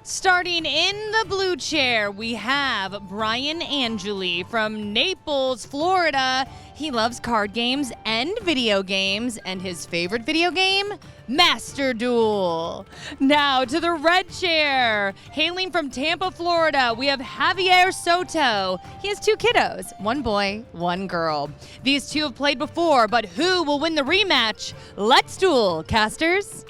Starting in the blue chair, we have Bryan from Naples, Florida. He loves card games and video games, and his favorite video game, Master Duel. Now to the red chair, hailing from Tampa, Florida, we have Javier Soto. He has two kiddos, one boy, one girl. These two have played before, but who will win the rematch? Let's duel, casters.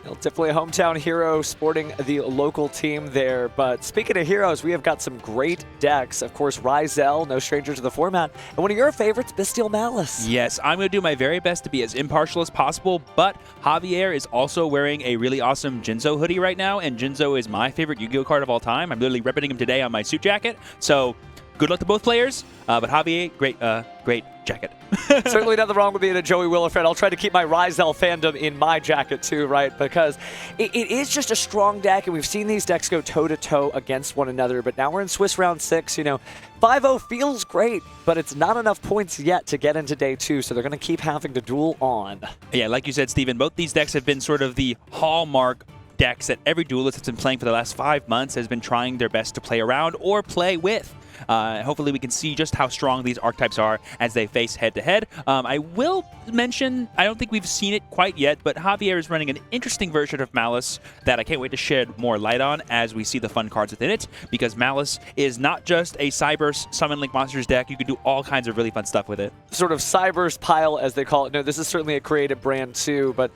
Well, definitely a hometown hero sporting the local team there. But speaking of heroes, we have got some great decks. Of course, Ryzel, no stranger to the format. And one of your favorites, Bestial Malice. Yes, I'm going to do my very best to be as impartial as possible, but Javier is also wearing a really awesome Jinzo hoodie right now, and Jinzo is my favorite Yu-Gi-Oh card of all time. I'm literally repping him today on my suit jacket. So good luck to both players, but Javier, great jacket. Certainly nothing wrong with being a Joey Wheeler fan. I'll try to keep my Ryzel fandom in my jacket too, right? Because it is just a strong deck, and we've seen these decks go toe-to-toe against one another, but now we're in Swiss round 6. You know, 5-0 feels great, but it's not enough points yet to get into day 2, so they're going to keep having to duel on. Yeah, like you said, Steven, both these decks have been sort of the hallmark decks that every duelist that's been playing for the last 5 months has been trying their best to play around or play with. Hopefully we can see just how strong these archetypes are as they face head-to-head. I will mention, I don't think we've seen it quite yet, but Javier is running an interesting version of Malice that I can't wait to shed more light on as we see the fun cards within it, because Malice is not just a Cyberse Summon Link Monsters deck. You can do all kinds of really fun stuff with it. Sort of Cyberse pile, as they call it. No, this is certainly a creative brand too, but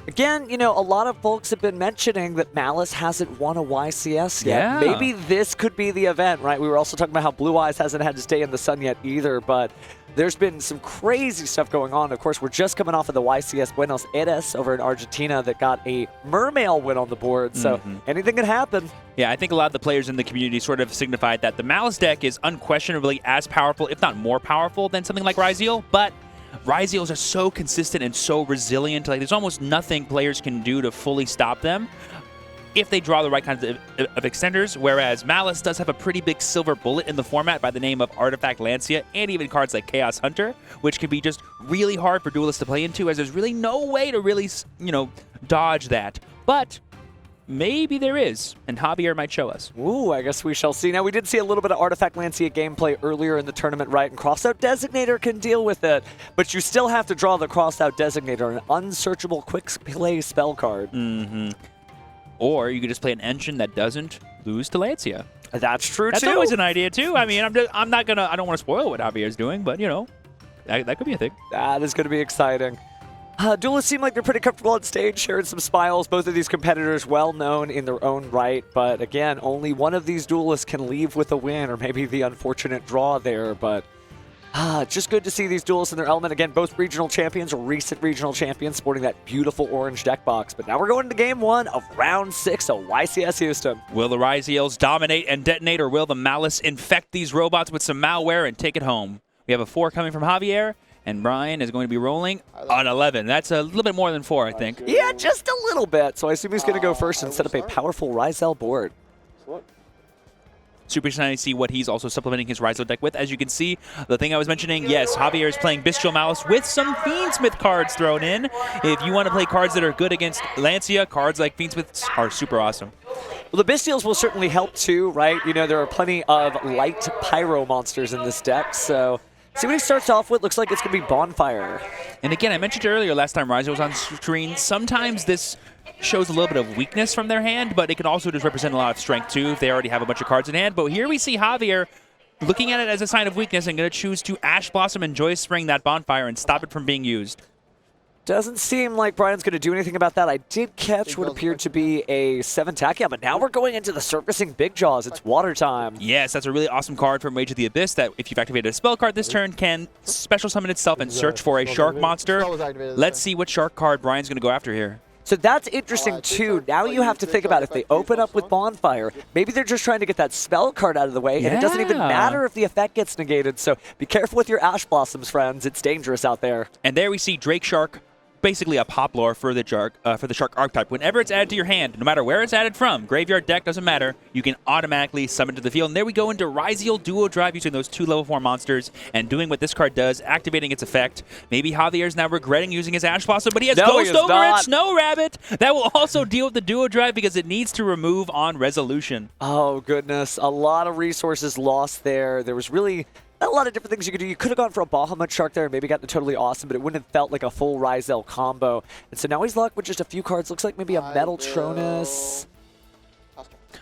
again, you know, a lot of folks have been mentioning that Malice hasn't won a YCS yet. Yeah. Maybe this could be the event, right? We were also talking about how Blue Eyes hasn't had to stay in the sun yet either, but there's been some crazy stuff going on. Of course, we're just coming off of the YCS Buenos Aires over in Argentina that got a Mermail win on the board, so anything can happen. Yeah, I think a lot of the players in the community sort of signified that the Malice deck is unquestionably as powerful, if not more powerful, than something like Ryzeal, but Ryzeals are so consistent and so resilient. Like, there's almost nothing players can do to fully stop them if they draw the right kinds of extenders, whereas Malice does have a pretty big silver bullet in the format by the name of Artifact Lancia, and even cards like Chaos Hunter, which can be just really hard for duelists to play into, as there's really no way to really, you know, dodge that. But maybe there is, and Javier might show us. Ooh, I guess we shall see. Now, we did see a little bit of Artifact Lancia gameplay earlier in the tournament, right? And Crossout Designator can deal with it, but you still have to draw the Crossout Designator, an unsearchable quick play spell card. Or you could just play an engine that doesn't lose to Lancia. That's true, That's too. always an idea, too. I mean, I don't want to spoil what Javier's doing, but, you know, that could be a thing. That is going to be exciting. Duelists seem like they're pretty comfortable on stage, sharing some smiles. Both of these competitors well known in their own right, but again, only one of these duelists can leave with a win, or maybe the unfortunate draw there, but just good to see these duelists in their element. Again, both regional champions, or recent regional champions, sporting that beautiful orange deck box. But now we're going to game 1 of round 6 of YCS Houston. Will the Ryzeals dominate and detonate, or will the Malice infect these robots with some malware and take it home? We have a 4 coming from Javier, and Bryan is going to be rolling on 11. That's a little bit more than 4, I think. Yeah, just a little bit. So I assume he's going to go first and set up a powerful Ryzel board. Super excited to see what he's also supplementing his Ryzel deck with. As you can see, the thing I was mentioning, yes, Javier is playing Bestial Malice with some Fiendsmith cards thrown in. If you want to play cards that are good against Lancia, cards like Fiendsmiths are super awesome. Well, the Bestials will certainly help too, right? You know, there are plenty of light pyro monsters in this deck, so see what he starts off with. Looks like it's going to be Bonfire. And again, I mentioned earlier last time Ryzel was on screen, sometimes this shows a little bit of weakness from their hand, but it can also just represent a lot of strength too if they already have a bunch of cards in hand. But here we see Javier looking at it as a sign of weakness and going to choose to Ash Blossom and Joyous Spring that Bonfire and stop it from being used. Doesn't seem like Bryan's going to do anything about that. I did catch what appeared to be a 7 Tachyon, but now we're going into the Surfacing Big Jaws. It's water time. Yes, that's a really awesome card from Rage of the Abyss that, if you've activated a spell card this turn, can special summon itself and search for a shark monster. Let's see what shark card Bryan's going to go after here. So that's interesting too. Now you have to think about if they open up with Bonfire, maybe they're just trying to get that spell card out of the way, and it doesn't even matter if the effect gets negated. So be careful with your Ash Blossoms, friends. It's dangerous out there. And there we see Drake Shark basically a pop lore for the shark archetype. Whenever it's added to your hand, no matter where it's added from, graveyard, deck, doesn't matter, you can automatically summon to the field. And there we go into Ryzeal Duo Drive using those 2 level 4 monsters and doing what this card does, activating its effect. Maybe Javier's now regretting using his Ash Blossom, but he has Ghost Ogre and Snow Rabbit. That will also deal with the Duo Drive because it needs to remove on resolution. Oh, goodness. A lot of resources lost there. There was really a lot of different things you could do. You could have gone for a Bahamut Shark there and maybe gotten totally awesome, but it wouldn't have felt like a full Ryzeal combo. And so now he's locked with just a few cards. Looks like maybe a Metal Tronus.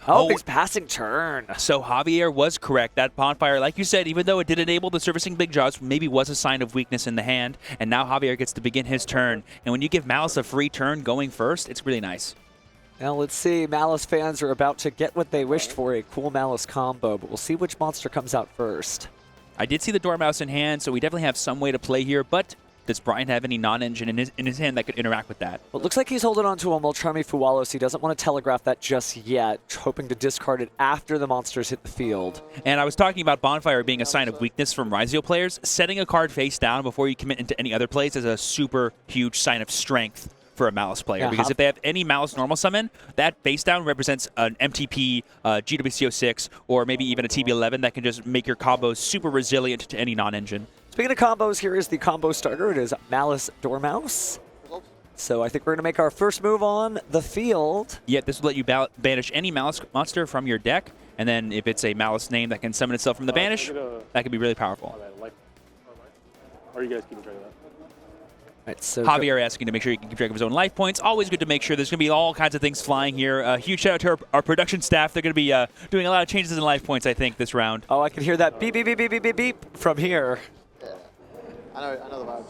Oh, he's passing turn. So Javier was correct. That Bonfire, like you said, even though it did enable the Servicing Big Jaws, maybe was a sign of weakness in the hand. And now Javier gets to begin his turn. And when you give Malice a free turn going first, it's really nice. Now let's see. Malice fans are about to get what they wished for, a cool Malice combo, but we'll see which monster comes out first. I did see the Dormouse in hand, so we definitely have some way to play here, but does Bryan have any non-engine in his hand that could interact with that? Well, it looks like he's holding on to a Molcharmi Fuwalos. He doesn't want to telegraph that just yet, hoping to discard it after the monsters hit the field. And I was talking about Bonfire being a sign of weakness from Ryzeal players. Setting a card face down before you commit into any other plays is a super huge sign of strength for a Malice player, because if they have any Malice normal summon, that face down represents an MTP, GWCO6, or maybe even a TB11 that can just make your combos super resilient to any non-engine. Speaking of combos, here is the combo starter. It is Malice Dormouse. So I think we're going to make our first move on the field. Yeah, this will let you banish any Malice monster from your deck, and then if it's a Malice name that can summon itself from the banish, that can be really powerful. Are you guys keeping track of that? Right, so Javier asking to make sure he can keep track of his own life points. Always good to make sure. There's going to be all kinds of things flying here. Huge shout out to our production staff. They're going to be doing a lot of changes in life points, I think, this round. Oh, I can hear that beep, beep, beep, beep, beep, beep, beep from here. Yeah, I know the vibes.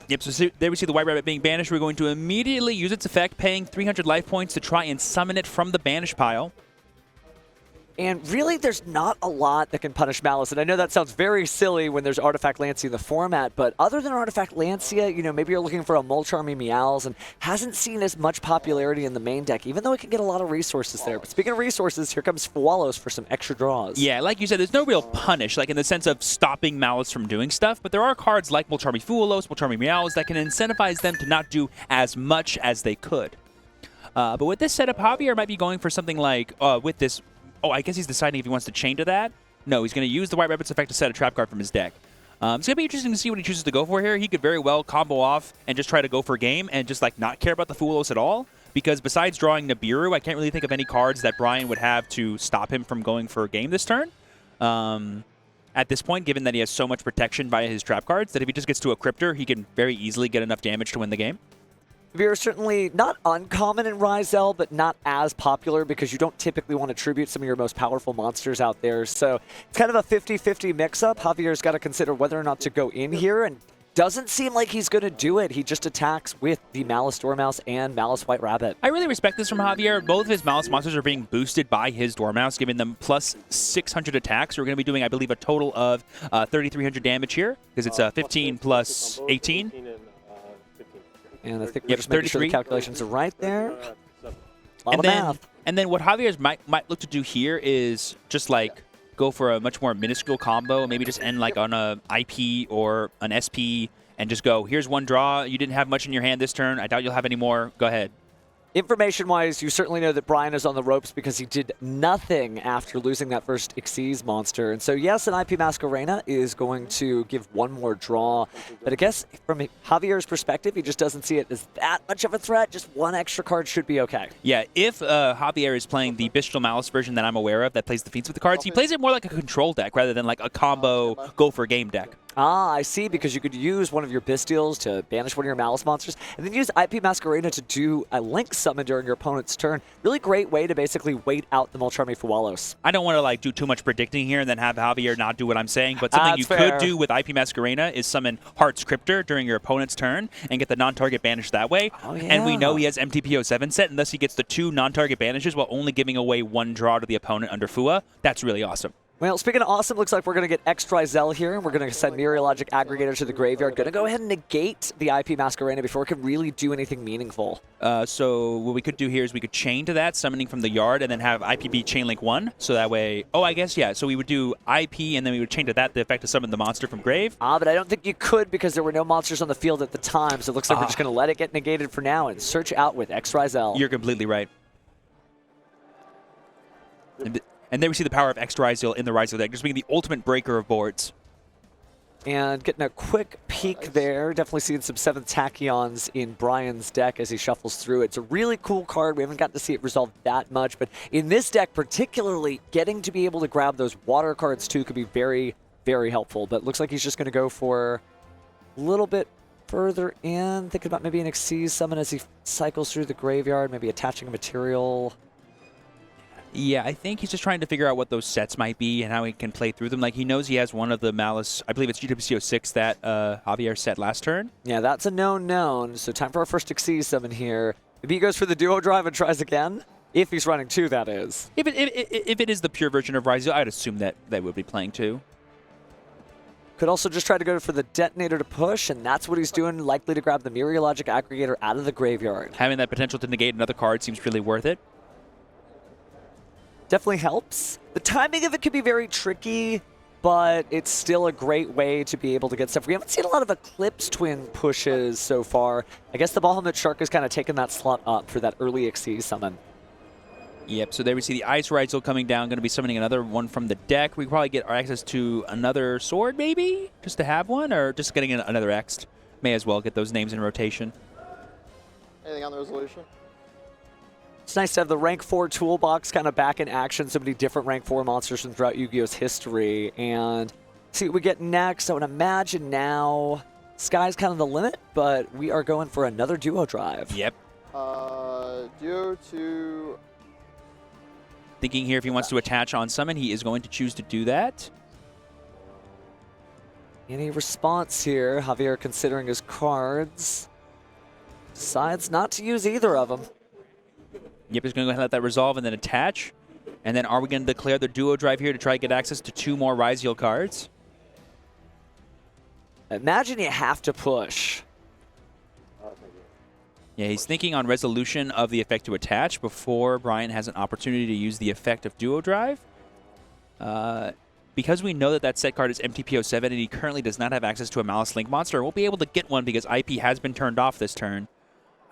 Yep, so there we see the White Rabbit being banished. We're going to immediately use its effect, paying 300 life points to try and summon it from the banish pile. And really, there's not a lot that can punish Malice. And I know that sounds very silly when there's Artifact Lancia in the format, but other than Artifact Lancia, you know, maybe you're looking for a Molcharmi Meowls and hasn't seen as much popularity in the main deck, even though it can get a lot of resources there. But speaking of resources, here comes Fuwalos for some extra draws. Yeah, like you said, there's no real punish, like in the sense of stopping Malice from doing stuff, but there are cards like Molcharmi Fuwalos, Molcharmi Meowls that can incentivize them to not do as much as they could. But with this setup, Javier might be going for something like, with this... Oh, I guess he's deciding if he wants to chain to that. No, he's going to use the White Rabbit's effect to set a trap card from his deck. It's going to be interesting to see what he chooses to go for here. He could very well combo off and just try to go for a game and just like not care about the Fuwalos at all. Because besides drawing Nibiru, I can't really think of any cards that Bryan would have to stop him from going for a game this turn. At this point, given that he has so much protection via his trap cards, that if he just gets to a Cryptor, he can very easily get enough damage to win the game. Javier is certainly not uncommon in Ryzeal, but not as popular because you don't typically want to tribute some of your most powerful monsters out there. So it's kind of a 50-50 mix-up. Javier's got to consider whether or not to go in here, and doesn't seem like he's going to do it. He just attacks with the Malice Dormouse and Malice White Rabbit. I really respect this from Javier. Both of his Malice monsters are being boosted by his Dormouse, giving them plus 600 attacks. We're going to be doing, I believe, a total of 3,300 damage here, because it's 15 plus 18. And I think we're just making sure the calculations are right there. A lot of math. And then what Javier might look to do here is just like go for a much more minuscule combo, maybe just end like on a IP or an SP and just go, here's one draw. You didn't have much in your hand this turn. I doubt you'll have any more. Go ahead. Information-wise, you certainly know that Bryan is on the ropes because he did nothing after losing that first Xyz monster. And so, yes, an IP Masquerena is going to give one more draw. But I guess from Javier's perspective, he just doesn't see it as that much of a threat. Just one extra card should be okay. Yeah, if Javier is playing the Bestial Malice version that I'm aware of that plays the feats with the cards, he plays it more like a control deck rather than like a combo go-for-game deck. Ah, I see, because you could use one of your Bestials to banish one of your Malice monsters, and then use IP Masquerena to do a Link summon during your opponent's turn. Really great way to basically wait out the Molcharmi Fuwalos. I don't want to like do too much predicting here and then have Javier not do what I'm saying, but something you could do with IP Masquerena is summon Heart's Cryptor during your opponent's turn and get the non-target banish that way. Oh, yeah. And we know he has MTPO7 set, and thus he gets the 2 non-target banishes while only giving away 1 draw to the opponent under Fua. That's really awesome. Well, speaking of awesome, looks like we're going to get X-Trizel here, and we're going to send Meteorologic Aggregator to the graveyard. Going to go ahead and negate the IP Masquerena before it can really do anything meaningful. So what we could do here is we could chain to that, summoning from the yard, and then have IPB Chainlink 1. So that way, I guess, yeah. So we would do IP, and then we would chain to that the effect to summon the monster from grave. But I don't think you could because there were no monsters on the field at the time, so it looks like we're just going to let it get negated for now and search out with X-Trizel. You're completely right. And there we see the power of X-Trizel in the Ryzel deck, just being the ultimate breaker of boards. And getting a quick peek there. Definitely seeing some 7th Tachyons in Bryan's deck as he shuffles through it. It's a really cool card. We haven't gotten to see it resolved that much, but in this deck particularly, getting to be able to grab those water cards too could be very, very helpful. But it looks like he's just going to go for a little bit further in. Thinking about maybe an Xyz summon as he cycles through the graveyard, maybe attaching a material. Yeah, I think he's just trying to figure out what those sets might be and how he can play through them. Like, he knows he has one of the Malice, I believe it's GWCO 6 that Javier set last turn. Yeah, that's a known. So time for our first Xyz summon here. Maybe he goes for the duo drive and tries again. If he's running 2, that is. If it is the pure version of Ryzel, I'd assume that they would be playing 2. Could also just try to go for the detonator to push, and that's what he's doing, likely to grab the Meteorologic Aggregator out of the graveyard. Having that potential to negate another card seems really worth it. Definitely helps. The timing of it could be very tricky, but it's still a great way to be able to get stuff. We haven't seen a lot of Eclipse Twin pushes so far. I guess the Bahamut Shark has kind of taken that slot up for that early Xyz summon. Yep, so there we see the Ice Ryzel coming down, going to be summoning another one from the deck. We could probably get our access to another sword, maybe? Just to have one, or just getting another X? May as well get those names in rotation. Anything on the resolution? It's nice to have the rank 4 toolbox kind of back in action, so many different rank 4 monsters from throughout Yu-Gi-Oh's history. And see what we get next. I would imagine now sky's kind of the limit, but we are going for another duo drive. Yep. Duo to... Thinking here if he wants to attach on summon, he is going to choose to do that. Any response here? Javier considering his cards. Decides not to use either of them. Yep, he's going to go ahead and let that resolve and then attach. And then are we going to declare the duo drive here to try to get access to 2 more Ryzel cards? Imagine you have to push. Yeah, he's thinking on resolution of the effect to attach before Bryan has an opportunity to use the effect of duo drive. Because we know that that set card is MTPO7 and he currently does not have access to a Malice Link monster, we'll be able to get one because IP has been turned off this turn.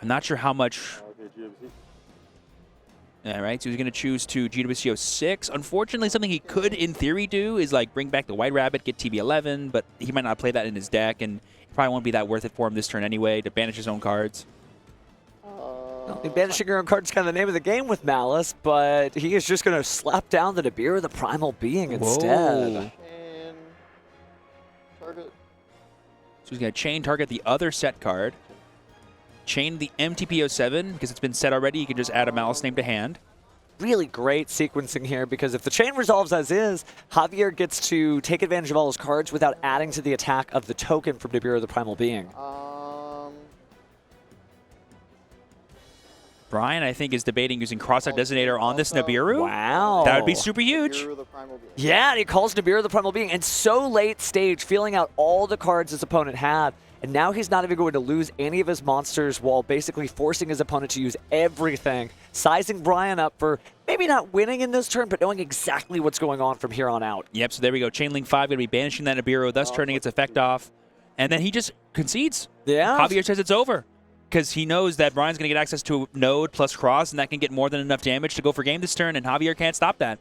I'm not sure how much... All right, so he's going to choose to GWCO 6. Unfortunately, something he could, in theory, do is like bring back the White Rabbit, get TB11, but he might not play that in his deck, and it probably won't be that worth it for him this turn anyway to banish his own cards. Banishing your own card is kind of the name of the game with Malice, but he is just going to slap down the Nibiru, the Primal Being, instead. And target. So he's going to chain target the other set card. Chain the MTPO7, because it's been set already, you can just add a Malice name to hand. Really great sequencing here, because if the chain resolves as is, Javier gets to take advantage of all his cards without adding to the attack of the token from Nibiru, the Primal Being. Bryan, I think, is debating using Crossout Designator on this Nibiru. Wow. That would be super huge. Nibiru, the Primal Being. Yeah, and he calls Nibiru the Primal Being, and so late stage, feeling out all the cards his opponent had, and now he's not even going to lose any of his monsters while basically forcing his opponent to use everything, sizing Bryan up for maybe not winning in this turn, but knowing exactly what's going on from here on out. Yep, so there we go. Chainlink 5 going to be banishing that Nibiru, thus turning its effect off, and then he just concedes. Yeah. Javier says it's over, because he knows that Bryan's going to get access to Node plus Cross, and that can get more than enough damage to go for game this turn, and Javier can't stop that.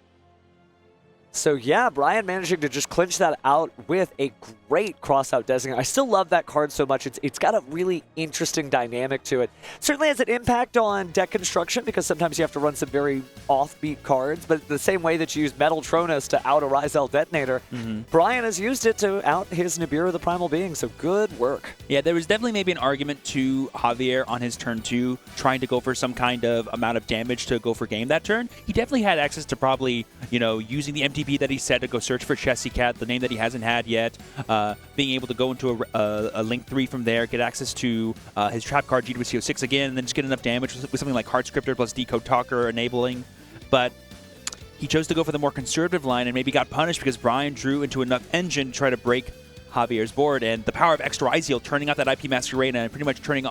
So yeah, Bryan managing to just clinch that out with a great crossout designator. I still love that card so much. It's got a really interesting dynamic to it. Certainly has an impact on deck construction because sometimes you have to run some very offbeat cards, but the same way that you use Metal Tronus to out a Ryzel Detonator, Bryan has used it to out his Nibiru the Primal Being, so good work. Yeah, there was definitely maybe an argument to Javier on his turn 2, trying to go for some kind of amount of damage to go for game that turn. He definitely had access to probably, you know, using the MTP that he said to go search for Chessy Cat, the name that he hasn't had yet, being able to go into a Link 3 from there, get access to his trap card GWCO 6 again, and then just get enough damage with something like Heart Scripter plus Decode Talker enabling. But he chose to go for the more conservative line and maybe got punished because Bryan drew into enough engine to try to break Javier's board. And the power of Extra Iziel turning out that IP Masquerade and pretty much turning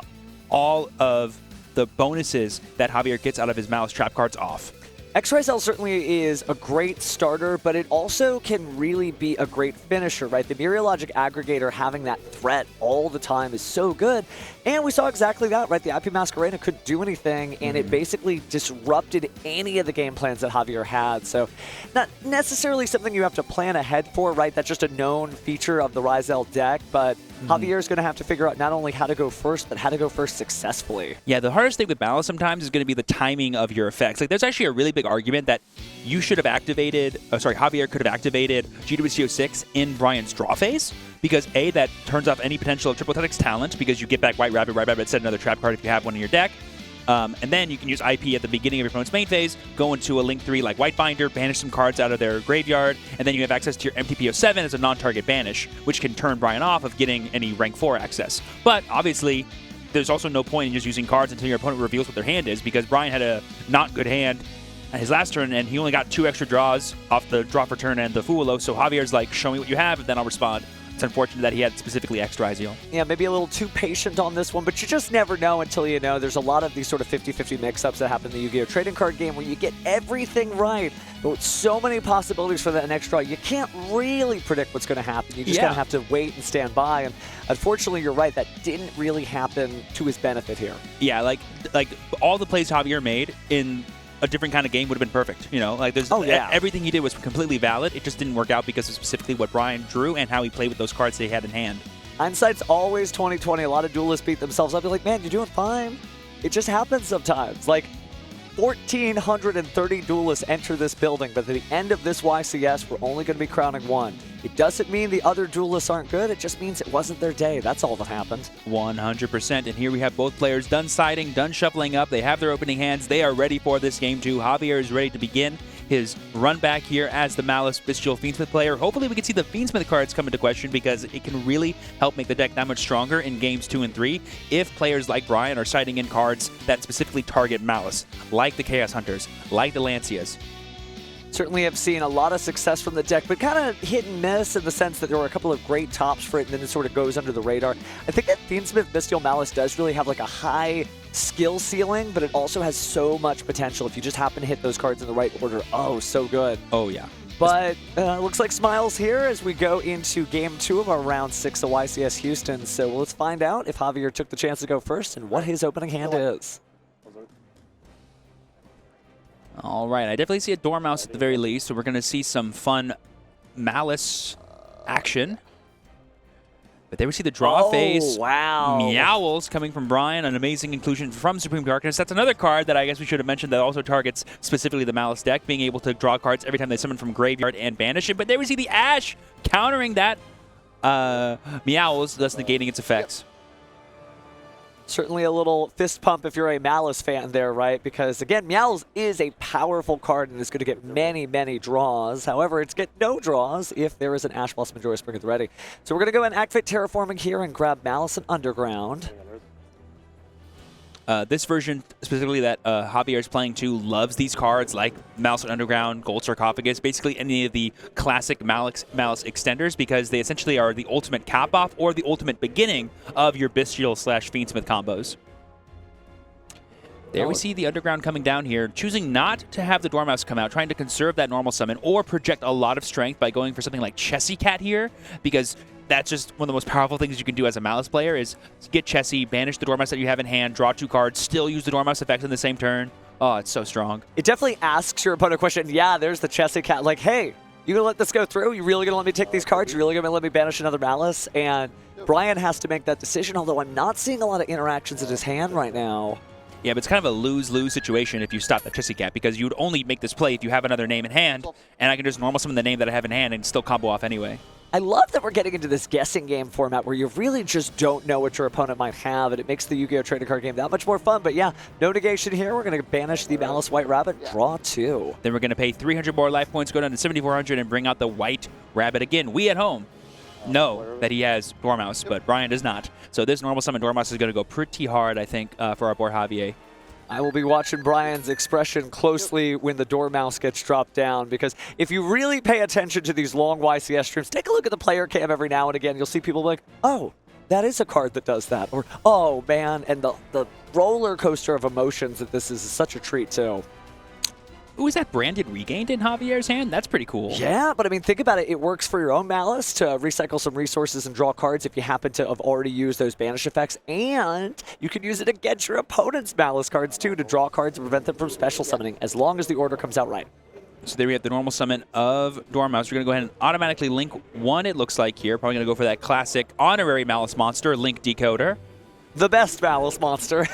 all of the bonuses that Javier gets out of his Malice Trap cards off. X-Ray certainly is a great starter, but it also can really be a great finisher, right? The Mereologic Aggregator having that threat all the time is so good. And we saw exactly that, right? The IP Masquerade couldn't do anything, and it basically disrupted any of the game plans that Javier had. So not necessarily something you have to plan ahead for, right? That's just a known feature of the Ryzel deck, but Javier's going to have to figure out not only how to go first, but how to go first successfully. Yeah, the hardest thing with Malice sometimes is going to be the timing of your effects. Like, there's actually a really big argument that you should have activated, Javier could have activated GWCO6 in Bryan's draw phase, because A, that turns off any potential of Triple Tactics talent, because you get back White Rabbit, set another trap card if you have one in your deck. And then you can use IP at the beginning of your opponent's main phase, go into a Link 3 like White Binder, banish some cards out of their graveyard, and then you have access to your MTPO7 as a non-target banish, which can turn Bryan off of getting any rank 4 access. But obviously, there's also no point in just using cards until your opponent reveals what their hand is, because Bryan had a not good hand at his last turn, and he only got 2 extra draws off the draw for turn and the Fuolo, so Javier's like, show me what you have, and then I'll respond. It's unfortunate that he had specifically Extra Iziel. Yeah, maybe a little too patient on this one, but you just never know until you know. There's a lot of these sort of 50-50 mix-ups that happen in the Yu-Gi-Oh! Trading card game where you get everything right, but with so many possibilities for that next draw, you can't really predict what's going to happen. You just kind of have to wait and stand by, and unfortunately, you're right, that didn't really happen to his benefit here. Yeah, like all the plays Javier made in a different kind of game would have been perfect. You know, like there's everything he did was completely valid. It just didn't work out because of specifically what Bryan drew and how he played with those cards that he had in hand. Hindsight's always 20/20. A lot of duelists beat themselves up. You're like, man, you're doing fine. It just happens sometimes. Like 1,430 duelists enter this building, but at the end of this YCS, we're only going to be crowning one. It doesn't mean the other duelists aren't good. It just means it wasn't their day. That's all that happened. 100%. And here we have both players done siding, done shuffling up. They have their opening hands. They are ready for this game too. Javier is ready to begin his run back here as the Malice Bestial Fiendsmith player. Hopefully we can see the Fiendsmith cards come into question, because it can really help make the deck that much stronger in games 2 and 3 if players like Bryan are siding in cards that specifically target Malice, like the Chaos Hunters, like the Lancias. Certainly have seen a lot of success from the deck, but kind of hit and miss in the sense that there were a couple of great tops for it, and then it sort of goes under the radar. I think that Fiendsmith Bestial Malice does really have like a high skill ceiling, but it also has so much potential if you just happen to hit those cards in the right order. Oh, so good. Oh, yeah. But looks like smiles here as we go into Game 2 of our Round 6 of YCS Houston. So let's find out if Javier took the chance to go first and what his opening hand is. All right, I definitely see a Dormouse at the very least, so we're going to see some fun Malice action. But there we see the draw phase. Wow. Meowls coming from Bryan, an amazing inclusion from Supreme Darkness. That's another card that I guess we should have mentioned that also targets specifically the Malice deck, being able to draw cards every time they summon from graveyard and banish it. But there we see the Ash countering that Meowls, thus negating its effects. Certainly a little fist pump if you're a Malice fan there, right? Because, again, Meowls is a powerful card and is going to get many, many draws. However, it's get no draws if there is an Ash Blossom Majora's Spring at the ready. So we're going to go and activate Terraforming here and grab Malice and Underground. This version specifically that Javier is playing to loves these cards like Malice Underground, Gold Sarcophagus, basically any of the classic Malice extenders, because they essentially are the ultimate cap-off or the ultimate beginning of your Bestial / Fiendsmith combos. There we see the Underground coming down here, choosing not to have the Dormouse come out, trying to conserve that normal summon or project a lot of strength by going for something like Chessie Cat here, because that's just one of the most powerful things you can do as a Malice player is get Chessie, banish the Dormouse that you have in hand, draw 2 cards, still use the Dormouse effect in the same turn. Oh, it's so strong. It definitely asks your opponent a question. Yeah, there's the Chessie Cat. Like, hey, you gonna let this go through? You really gonna let me take these cards? You really gonna let me banish another Malice? And Bryan has to make that decision, although I'm not seeing a lot of interactions in his hand right now. Yeah, but it's kind of a lose-lose situation if you stop that Chessie Cat, because you would only make this play if you have another name in hand, and I can just normal summon the name that I have in hand and still combo off anyway. I love that we're getting into this guessing game format where you really just don't know what your opponent might have, and it makes the Yu-Gi-Oh! Trading card game that much more fun. But yeah, no negation here. We're going to banish the Malice White Rabbit, draw 2. Then we're going to pay 300 more life points, go down to 7,400, and bring out the White Rabbit again. We at home know that he has Dormouse, but Bryan does not. So this normal summon Dormouse is going to go pretty hard, I think, for our boy Javier. I will be watching Bryan's expression closely when the Dormouse gets dropped down, because if you really pay attention to these long YCS streams, take a look at the player cam every now and again. You'll see people like, oh, that is a card that does that. Or, oh, man. And the roller coaster of emotions that this is such a treat, too. Ooh, is that branded regained in Javier's hand? That's pretty cool. Yeah, but I mean, think about it. It works for your own Malice to recycle some resources and draw cards if you happen to have already used those banish effects. And you can use it against your opponent's Malice cards, too, to draw cards and prevent them from special summoning, as long as the order comes out right. So there we have the normal summon of Dormouse. We're going to go ahead and automatically link one, it looks like here. Probably going to go for that classic honorary Malice monster, Link Decoder. The best Malice monster.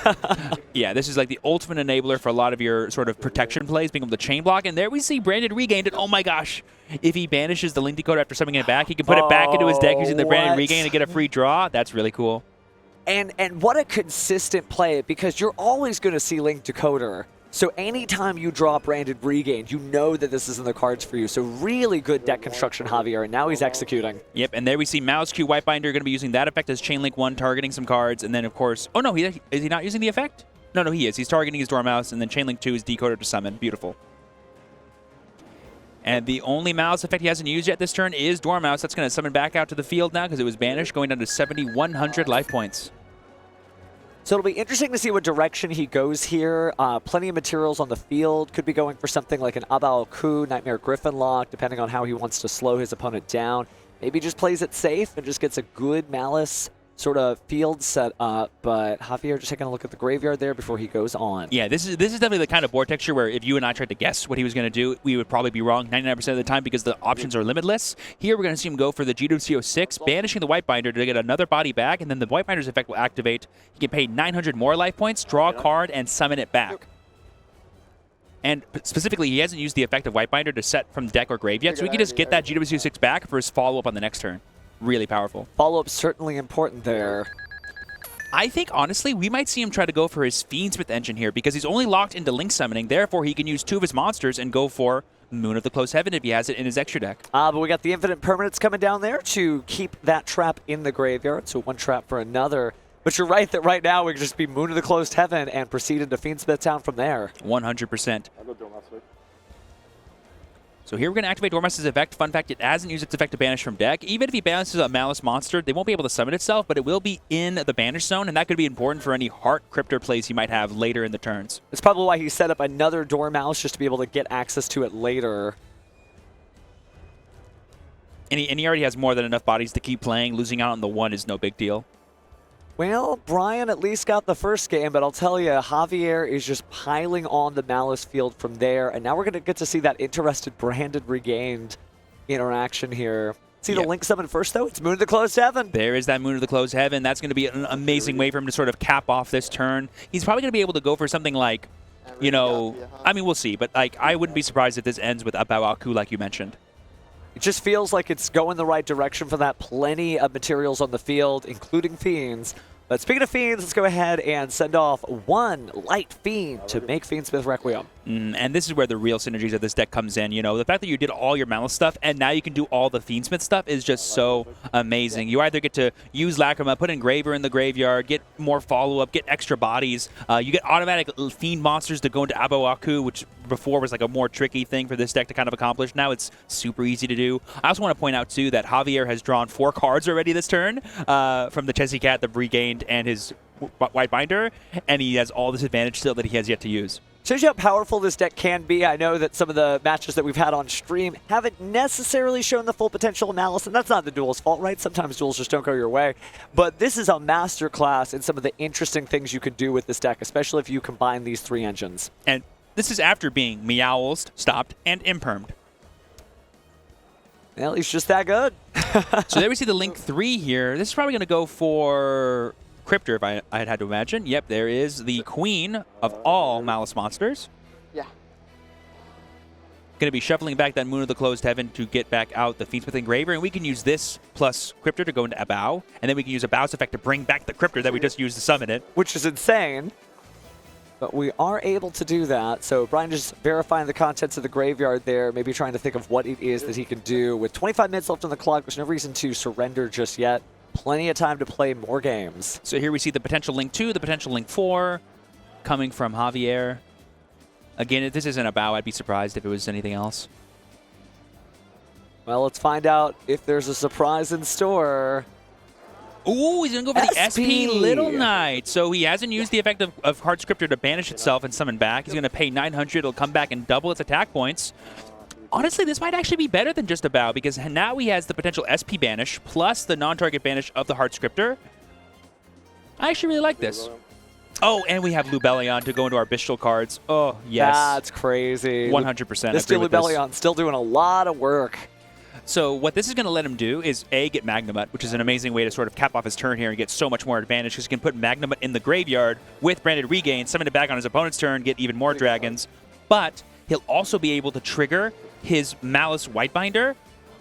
Yeah, this is like the ultimate enabler for a lot of your sort of protection plays, being able to chain block. And there we see Branded regained it. Oh my gosh. If he banishes the Link Decoder after summoning it back, he can put it back into his deck using the Branded regain and get a free draw. That's really cool. And what a consistent play, because you're always going to see Link Decoder. So anytime you draw Branded Regain, you know that this is in the cards for you. So really good deck construction, Javier, and now he's executing. Yep, and there we see Mouse Q Whitebinder going to be using that effect as Chainlink 1, targeting some cards. And then, of course, oh no, is he not using the effect? No, he is. He's targeting his Dormouse, and then Chainlink 2 is Decoder to summon. Beautiful. And the only Mouse effect he hasn't used yet this turn is Dormouse. That's going to summon back out to the field now because it was banished, going down to 7,100 life points. So it'll be interesting to see what direction he goes here. Plenty of materials on the field. Could be going for something like an Abao Ku, Nightmare Griffin lock, depending on how he wants to slow his opponent down. Maybe just plays it safe and just gets a good Malice sort of field set up. But Javier just taking a look at the graveyard there before he goes on. Yeah, this is definitely the kind of board texture where if you and I tried to guess what he was going to do, we would probably be wrong 99% of the time because the options are limitless. Here we're going to see him go for the GWCO6, banishing the Whitebinder to get another body back, and then the Whitebinder's effect will activate. He can pay 900 more life points, draw a card, and summon it back. And specifically, he hasn't used the effect of Whitebinder to set from deck or grave yet, so he can just get that GWCO6 back for his follow-up on the next turn. Really powerful. Follow-up certainly important there. I think, honestly, we might see him try to go for his Fiendsmith engine here because he's only locked into Link summoning. Therefore, he can use 2 of his monsters and go for Moon of the Closed Heaven if he has it in his extra deck. But we got the Infinite Permanents coming down there to keep that trap in the graveyard. So one trap for another. But you're right that right now we could just be Moon of the Closed Heaven and proceed into Fiendsmith Town from there. 100%. So here we're going to activate Dormouse's effect. Fun fact, it hasn't used its effect to banish from deck. Even if he banishes a Malice monster, they won't be able to summon itself, but it will be in the banish zone, and that could be important for any Heart Cryptor plays he might have later in the turns. That's probably why he set up another Dormouse just to be able to get access to it later. And he already has more than enough bodies to keep playing. Losing out on the 1 is no big deal. Well, Bryan at least got the first game, but I'll tell you, Javier is just piling on the Malice field from there, and now we're going to get to see that interested Branded Regained interaction here. See the Link summon first, though? It's Moon of the Closed Heaven. There is that Moon of the Closed Heaven. That's going to be an amazing way for him to sort of cap off this turn. He's probably going to be able to go for something like, you know, I mean, we'll see, but like I wouldn't be surprised if this ends with Abao Aku like you mentioned. It just feels like it's going the right direction for that. Plenty of materials on the field, including Fiends. But speaking of Fiends, let's go ahead and send off 1 Light Fiend to make Fiendsmith Requiem. And this is where the real synergies of this deck comes in. You know, the fact that you did all your Malice stuff and now you can do all the Fiendsmith stuff is just so amazing. You either get to use Lacrima, put Engraver in the graveyard, get more follow-up, get extra bodies. You get automatic Fiend monsters to go into Abao Aku, which before was like a more tricky thing for this deck to kind of accomplish. Now it's super easy to do. I also want to point out, too, that Javier has drawn 4 cards already this turn from the Chessy Cat, the Regained, and his Whitebinder, and he has all this advantage still that he has yet to use. Shows you how powerful this deck can be. I know that some of the matches that we've had on stream haven't necessarily shown the full potential of Malice, and that's not the duel's fault, right? Sometimes duels just don't go your way. But this is a masterclass in some of the interesting things you can do with this deck, especially if you combine these 3 engines. And this is after being Meowled, stopped, and impermed. Well, he's just that good. So there we see the Link 3 here. This is probably going to go for Cryptor, if I had to imagine. Yep, there is the queen of all Malice monsters. Yeah. Going to be shuffling back that Moon of the Closed Heaven to get back out the Fiendsmith Engraver, and we can use this plus Cryptor to go into Abao, and then we can use Abao's effect to bring back the Cryptor that we just used to summon it. Which is insane. But we are able to do that. So Bryan just verifying the contents of the graveyard there, maybe trying to think of what it is that he can do. With 25 minutes left on the clock, there's no reason to surrender just yet. Plenty of time to play more games. So here we see the potential Link 2, the potential Link 4. coming from Javier. Again, if this isn't a bow, I'd be surprised if it was anything else. Well, let's find out if there's a surprise in store. Ooh, he's going to go for the SP SP. Little Knight. So he hasn't used the effect of Heart Scripter to banish itself and summon back. He's going to pay 900. It'll come back and double its attack points. Honestly, this might actually be better than just a bow because now he has the potential SP banish plus the non-target banish of the Heart Scripter. I actually really like this. Oh, and we have Lubellion to go into our Bestial cards. Oh, yes. That's crazy. 100%. This Lubellion still doing a lot of work. So what this is going to let him do is, A, get Magnemut, which is an amazing way to sort of cap off his turn here and get so much more advantage because he can put Magnemut in the graveyard with Branded Regain, summon it back on his opponent's turn, get even more dragons. But he'll also be able to trigger his Malice Whitebinder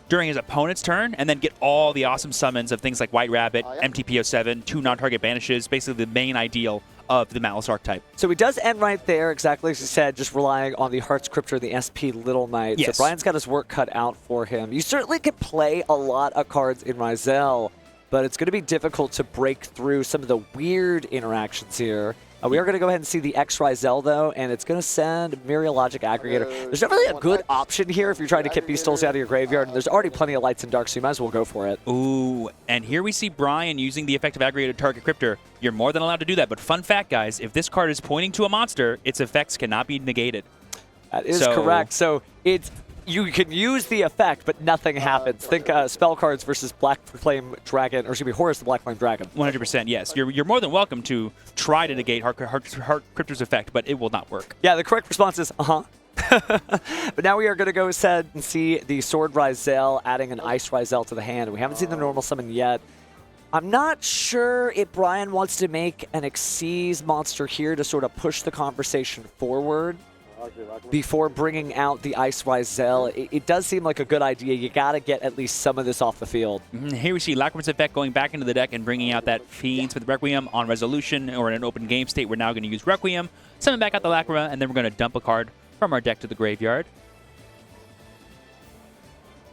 during his opponent's turn and then get all the awesome summons of things like White Rabbit, MTPO7, 2 non-target banishes, basically the main ideal of the Malice archetype. So he does end right there, exactly as you said, just relying on the Heart Scripter, the SP Little Knight. Yes. So Bryan's got his work cut out for him. You certainly can play a lot of cards in Ryzel, but it's going to be difficult to break through some of the weird interactions here. We are going to go ahead and see the X Ryzel, though, and it's going to send Myriologic Aggregator. There's not really a good option here if you're trying to get Beastals out of your graveyard, and there's already plenty of Lights and Darks, so you might as well go for it. Ooh, and here we see Bryan using the effect of Aggregated Target Cryptor. You're more than allowed to do that, but fun fact, guys, if this card is pointing to a monster, its effects cannot be negated. That is correct. So it's you can use the effect, but nothing happens. Think spell cards versus Black Flame Dragon, or excuse me, Horus the Black Flame Dragon. 100%, yes. You're more than welcome to try to negate Heart Cryptor's effect, but it will not work. Yeah, the correct response is uh-huh. But now we are going to go ahead and see the Sword Ryzel adding an Ice Ryzel to the hand. We haven't seen the normal summon yet. I'm not sure if Bryan wants to make an Xyz monster here to sort of push the conversation forward before bringing out the Ice Ryzel. It does seem like a good idea. You got to get at least some of this off the field. Here we see Lacrima's effect going back into the deck and bringing out that Fiends with Requiem on resolution, or in an open game state. We're now going to use Requiem, summon back out the Lacrima, and then we're going to dump a card from our deck to the graveyard.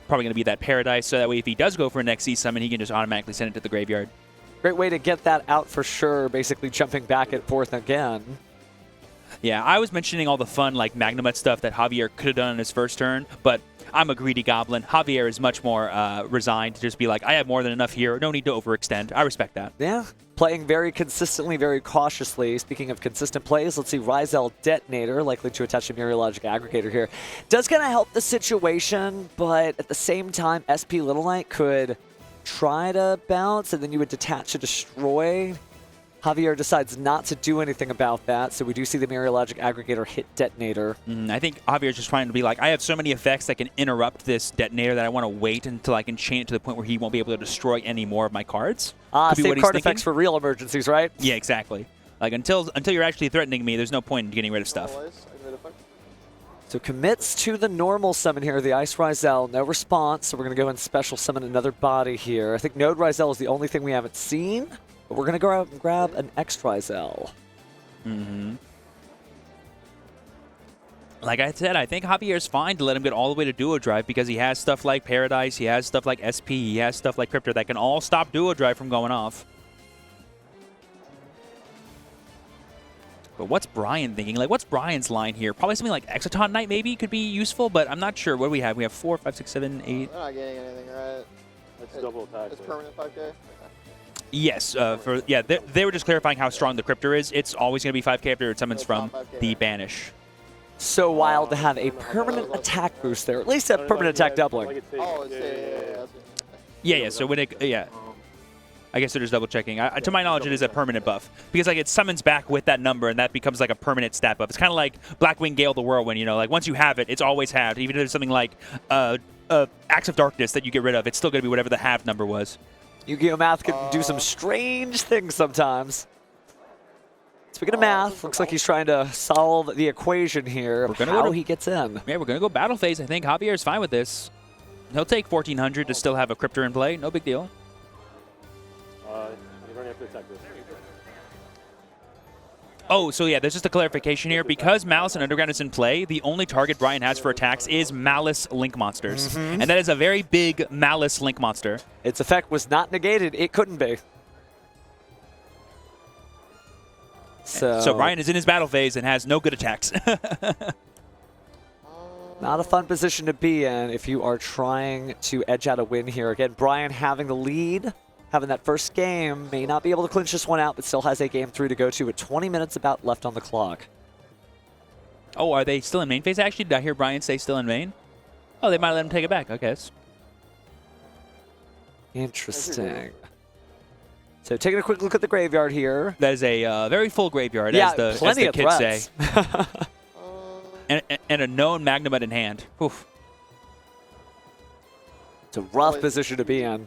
Probably going to be that Paradise, so that way if he does go for an XC summon, he can just automatically send it to the graveyard. Great way to get that out for sure, basically jumping back and forth again. Yeah, I was mentioning all the fun, like, Magnemut stuff that Javier could have done in his first turn, but I'm a greedy goblin. Javier is much more resigned to just be like, I have more than enough here. No need to overextend. I respect that. Yeah, playing very consistently, very cautiously. Speaking of consistent plays, let's see Ryzel Detonator, likely to attach a Myriologic Aggregator here. Does kind of help the situation, but at the same time, SP Little Knight could try to bounce, and then you would detach to destroy. Javier decides not to do anything about that, so we do see the Myriologic Aggregator hit Detonator. I think Javier's just trying to be like, I have so many effects that can interrupt this Detonator that I want to wait until I can chain it to the point where he won't be able to destroy any more of my cards. Save card effects for real emergencies, right? Yeah, exactly. Like, until you're actually threatening me, there's no point in getting rid of stuff. So commits to the normal summon here, the Ice Ryzel. No response, so we're going to go and special summon another body here. I think Node Ryzel is the only thing we haven't seen. But we're going to go out and grab an X Ryzel. Like I said, I think Javier's fine to let him get all the way to Duo Drive because he has stuff like Paradise, he has stuff like SP, he has stuff like Cryptor that can all stop Duo Drive from going off. But what's Bryan thinking? Like, what's Bryan's line here? Probably something like Exoton Knight maybe could be useful, but I'm not sure. What do we have? We have 4, 5, 6, 7, 8. They're not getting anything, right? It's double attack. It's permanent 5K? Yes, they were just clarifying how strong the Cryptor is. It's always going to be 5K after it summons from the Banish. So wild to have a permanent attack boost there, at least a permanent attack doubling. Oh, it's Yeah. So when it, I guess they're just double checking. To my knowledge, it is a permanent buff because like it summons back with that number, and that becomes like a permanent stat buff. It's kind of like Blackwing Gale the Whirlwind. You know, like once you have it, it's always halved. Even if there's something like Acts of Darkness that you get rid of, it's still going to be whatever the halved number was. Yu-Gi-Oh! Math can do some strange things sometimes. Speaking of math, looks like he's trying to solve the equation here of how he gets in. Yeah, we're going to go battle phase. I think Javier's fine with this. He'll take 1,400 to still have a Cryptor in play. No big deal. You're going to have to attack this. Oh, so yeah, there's just a clarification here. Because Malice and Underground is in play, the only target Bryan has for attacks is Malice Link monsters. And that is a very big Malice Link monster. Its effect was not negated. It couldn't be. So Bryan is in his battle phase and has no good attacks. Not a fun position to be in if you are trying to edge out a win here. Again, Bryan having the lead, having that first game, may not be able to clinch this one out, but still has a game 3 to go to with 20 minutes about left on the clock. Oh, are they still in main phase, actually? Did I hear Bryan say still in main? Oh, they might let him take it back. Okay. Interesting. So taking a quick look at the graveyard here. That is a very full graveyard, Yeah, as the plenty of kids threats. say. And a known Magnemite in hand. Oof. It's a rough position to be in.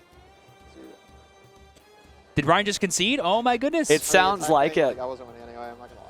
Did Bryan just concede? Oh my goodness. It sounds like it. I wasn't winning anyway, I'm not gonna lie.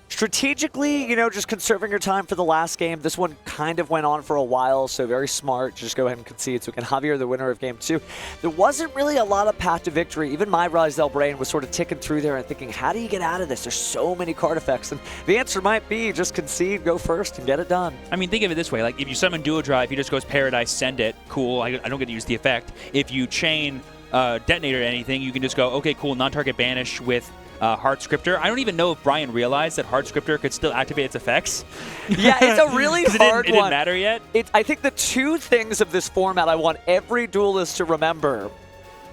Strategically, you know, just conserving your time for the last game. This one kind of went on for a while, so very smart. Just go ahead and concede. So we can Javier the winner of game 2. There wasn't really a lot of path to victory. Even my Ryzel brain was sort of ticking through there and thinking, how do you get out of this? There's so many card effects. And the answer might be just concede, go first, and get it done. I mean, think of it this way. Like, if you summon Duo Drive, he just goes Paradise, send it. Cool. I don't get to use the effect. If you chain Detonator or anything, you can just go, okay, cool, non-target banish with Heart Scripter. I don't even know if Bryan realized that Heart Scripter could still activate its effects. Yeah, it's a really hard it didn't matter yet. I think the two things of this format I want every duelist to remember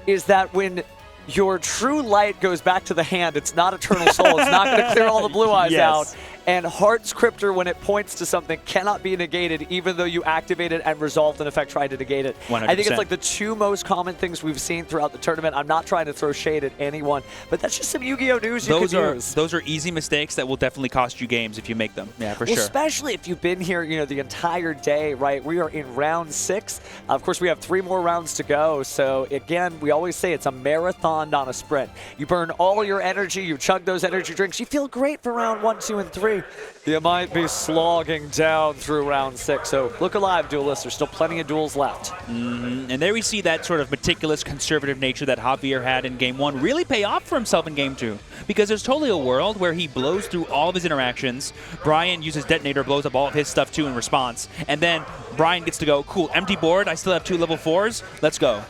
is that when your true light goes back to the hand, it's not Eternal Soul. It's not going to clear all the blue eyes out. And Heart Scripter, when it points to something, cannot be negated, even though you activate it and resolved an effect trying to negate it. 100%. I think it's like the two most common things we've seen throughout the tournament. I'm not trying to throw shade at anyone, but that's just some Yu-Gi-Oh! News you can use. Those are easy mistakes that will definitely cost you games if you make them. Yeah, for sure. Especially if you've been here, you know, the entire day, right? We are in round 6. Of course, we have 3 more rounds to go. So again, we always say it's a marathon, not a sprint. You burn all your energy, you chug those energy drinks, you feel great for round 1, 2, and 3. You might be slogging down through round 6. So look alive, duelists. There's still plenty of duels left. And there we see that sort of meticulous, conservative nature that Javier had in game 1 really pay off for himself in game 2. Because there's totally a world where he blows through all of his interactions. Bryan uses Detonator, blows up all of his stuff too in response. And then Bryan gets to go, cool, empty board. I still have 2 level 4s. Let's go.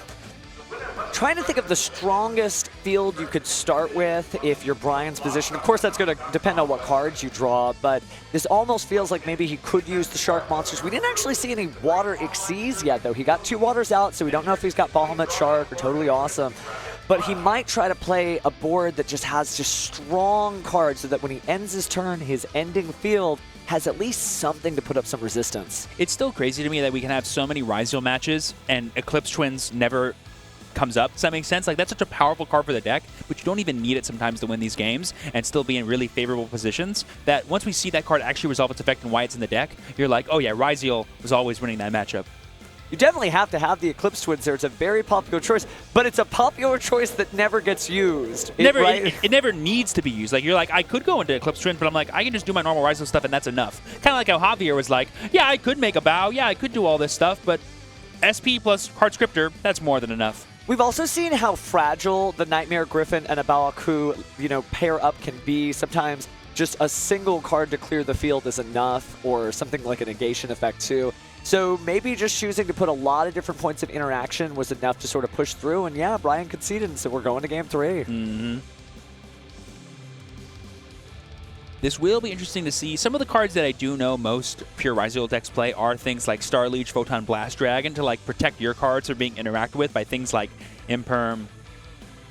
Trying to think of the strongest field you could start with if you're Bryan's position. Of course, that's going to depend on what cards you draw, but this almost feels like maybe he could use the Shark monsters. We didn't actually see any Water Xyz yet, though. He got 2 waters out, so we don't know if he's got Bahamut Shark or Totally Awesome. But he might try to play a board that just has just strong cards so that when he ends his turn, his ending field has at least something to put up some resistance. It's still crazy to me that we can have so many Ryzel matches and Eclipse Twins never comes up. Does that make sense? Like, that's such a powerful card for the deck, but you don't even need it sometimes to win these games and still be in really favorable positions, that once we see that card actually resolve its effect and why it's in the deck, you're like, oh yeah, Ryzel was always winning that matchup. You definitely have to have the Eclipse Twins there. It's a very popular choice, but it's a popular choice that never gets used. It never needs to be used. Like, you're like, I could go into Eclipse Twins, but I'm like, I can just do my normal Ryzel stuff and that's enough. Kind of like how Javier was like, yeah, I could make a bow, yeah, I could do all this stuff, but SP plus Heart Scripter, that's more than enough. We've also seen how fragile the Nightmare Griffin and a Balaku, you know, pair up can be. Sometimes just a single card to clear the field is enough, or something like a negation effect too. So maybe just choosing to put a lot of different points of interaction was enough to sort of push through. And yeah, Bryan conceded, and so we're going to game 3. Mm-hmm. This will be interesting to see. Some of the cards that I do know most pure Ryzel decks play are things like Star Leech, Photon Blast Dragon to like protect your cards from being interacted with by things like Imperm,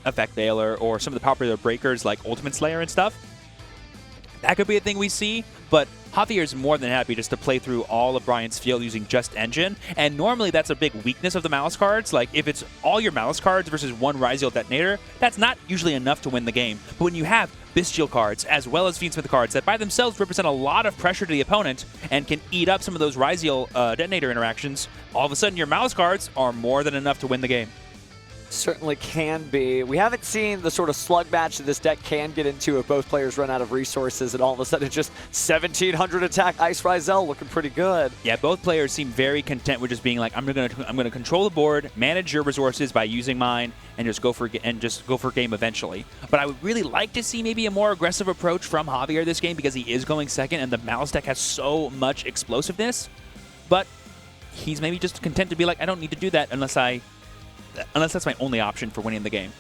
Effect Veiler, or some of the popular breakers like Ultimate Slayer and stuff. That could be a thing we see, but Javier is more than happy just to play through all of Bryan's field using just Engine, and normally that's a big weakness of the Malice cards. Like, if it's all your Malice cards versus one Ryzel Detonator, that's not usually enough to win the game. But when you have Bestial cards, as well as Fiendsmith cards, that by themselves represent a lot of pressure to the opponent and can eat up some of those Ryzel Detonator interactions, all of a sudden your Malice cards are more than enough to win the game. Certainly can be. We haven't seen the sort of slug match that this deck can get into if both players run out of resources, and all of a sudden just 1,700 attack Ice Ryzel looking pretty good. Yeah, both players seem very content with just being like, I'm gonna control the board, manage your resources by using mine, and just go for game eventually. But I would really like to see maybe a more aggressive approach from Javier this game, because he is going second and the Malice deck has so much explosiveness. But he's maybe just content to be like, I don't need to do that unless that's my only option for winning the game.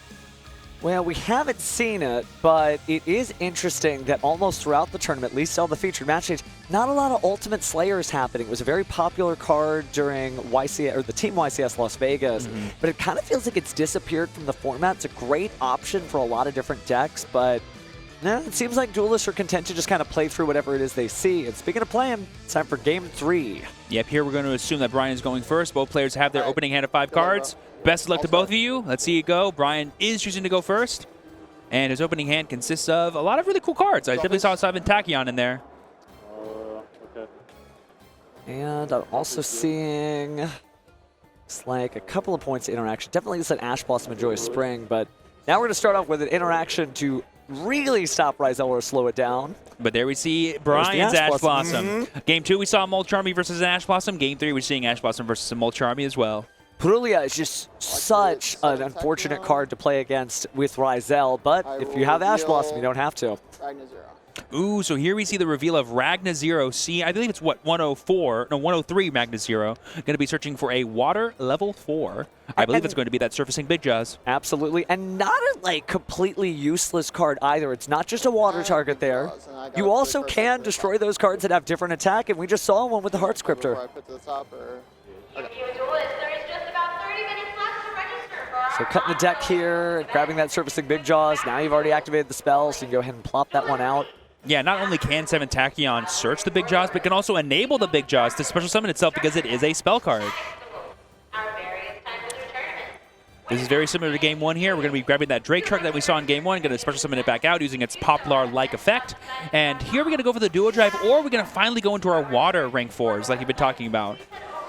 Well, we haven't seen it, but it is interesting that almost throughout the tournament, at least all the featured match stage, not a lot of Ultimate Slayers happening. It was a very popular card during YCS, or the Team YCS Las Vegas, but it kind of feels like it's disappeared from the format. It's a great option for a lot of different decks, but it seems like duelists are content to just kind of play through whatever it is they see. And speaking of playing, it's time for Game 3. Yep, here we're going to assume that Bryan is going first. Both players have their opening hand of 5 cards. Best of luck to both of you. Let's see it go. Bryan is choosing to go first. And his opening hand consists of a lot of really cool cards. I definitely saw Simon Tachyon in there. Okay. And I'm also seeing, it's like a couple of points of interaction. Definitely said Ash Blossom and Joyous Spring, but now we're going to start off with an interaction to really stop Ryzel or slow it down. But there we see Bryan's Ash Blossom. Game 2, we saw Molcharmy versus an Ash Blossom. Game 3, we're seeing Ash Blossom versus a Molcharmy as well. Purlia is just such an unfortunate card to play against with Ryzel, but if you have Ash Blossom, you don't have to. Ooh, so here we see the reveal of Ragna Zero. See, I believe it's what, 103 Magna Zero. Going to be searching for a water level 4. I believe it's going to be that Surfacing Big Jaws. Absolutely, and not a completely useless card either. It's not just a water target there. You also can destroy those cards that have different attack, and we just saw one with the Heart Scripter. So cutting the deck here, grabbing that Surfacing Big Jaws. Now you've already activated the spell, so you can go ahead and plop that one out. Yeah, not only can 7 Tachyon search the Big Jaws, but can also enable the Big Jaws to special summon itself because it is a spell card. This is very similar to Game 1 here. We're going to be grabbing that Drake Shark that we saw in Game 1, going to special summon it back out using its Poplar-like effect. And here we're going to go for the Duo Drive, or we're going to finally go into our Water rank 4s like you've been talking about.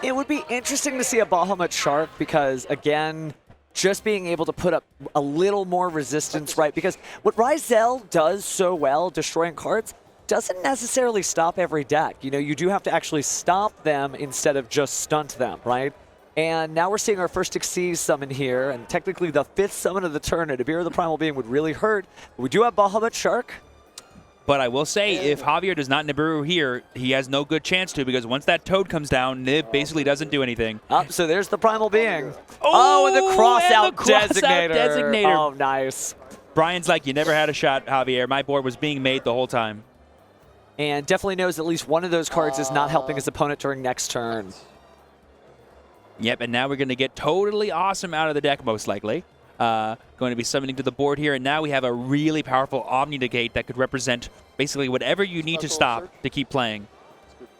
It would be interesting to see a Bahamut Shark because, again, just being able to put up a little more resistance, right? Because what Ryzel does so well, destroying cards, doesn't necessarily stop every deck. You know, you do have to actually stop them instead of just stunt them, right? And now we're seeing our first Xyz summon here, and technically the 5th summon of the turn, and Javier the Primal Being would really hurt. But we do have Bahamut Shark. But I will say, if Javier does not Nibiru here, he has no good chance to, because once that Toad comes down, Nib basically doesn't do anything. So there's the Primal Being. Oh, and the cross-out designator. Oh, nice. Bryan's like, you never had a shot, Javier. My board was being made the whole time. And definitely knows at least one of those cards is not helping his opponent during next turn. Yep, and now we're going to get totally awesome out of the deck, most likely. Going to be summoning to the board here, and now we have a really powerful Omni Negate that could represent basically whatever you need to stop to keep playing.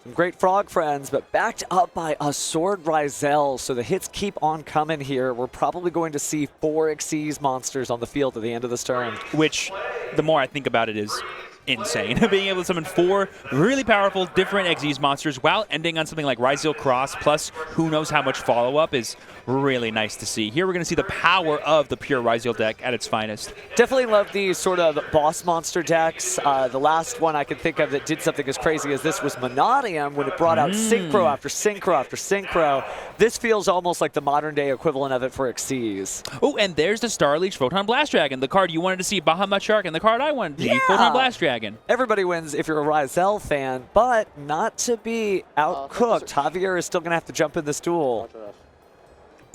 Some great Frog Friends, but backed up by a Sword Ryzel, so the hits keep on coming here. We're probably going to see 4 Xyz monsters on the field at the end of this turn. Which, the more I think about it, is insane. Being able to summon 4 really powerful different Xyz monsters while ending on something like Ryzel Cross, plus who knows how much follow-up, is really nice to see. Here we're going to see the power of the pure Ryzel deck at its finest. Definitely love these sort of boss monster decks. The last one I can think of that did something as crazy as this was Monadium when it brought out Synchro after Synchro after Synchro. This feels almost like the modern-day equivalent of it for Xyz. Oh, and there's the Starleech Photon Blast Dragon, the card you wanted to see, Bahamut Shark, and the card I wanted to see, Photon Blast Dragon. Everybody wins if you're a Ryzel fan, but not to be outcooked. Javier is still going to have to jump in this duel.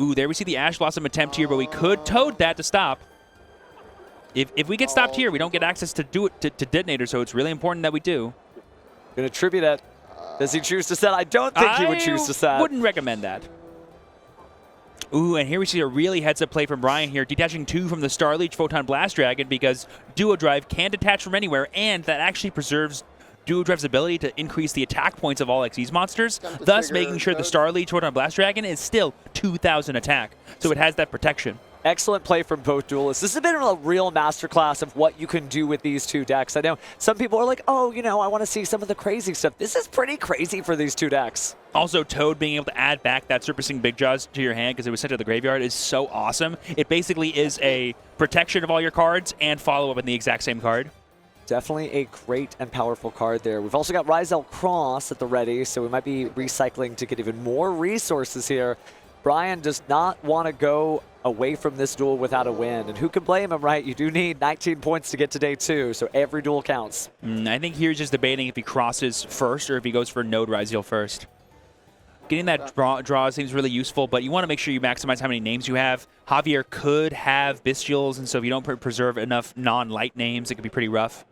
Ooh, there we see the Ash Blossom attempt here, but we could Toad that to stop. If we get stopped here, we don't get access to do it to Detonator, so it's really important that we do. Going to tribute it. Does he choose to set? I don't think he would choose to set. I wouldn't recommend that. Ooh, and here we see a really heads-up play from Bryan here, detaching 2 from the Starleech Photon Blast Dragon because Duo Drive can detach from anywhere, and that actually preserves Duo Drive's ability to increase the attack points of all Xyz monsters, thus making sure the Starleech Photon Blast Dragon is still 2,000 attack, so it has that protection. Excellent play from both duelists. This has been a real masterclass of what you can do with these 2 decks. I know some people are like, oh, you know, I want to see some of the crazy stuff. This is pretty crazy for these 2 decks. Also, Toad being able to add back that Surfacing Big Jaws to your hand because it was sent to the graveyard is so awesome. It basically is a protection of all your cards and follow-up in the exact same card. Definitely a great and powerful card there. We've also got Ryzel Cross at the ready, so we might be recycling to get even more resources here. Bryan does not want to go away from this duel without a win, and who can blame him, right? You do need 19 points to get to day 2, so every duel counts. I think he's just debating if he crosses first or if he goes for Node Ryzel first. Getting that draw seems really useful, but you want to make sure you maximize how many names you have. Javier could have Bestials, and so if you don't preserve enough non-light names, it could be pretty rough.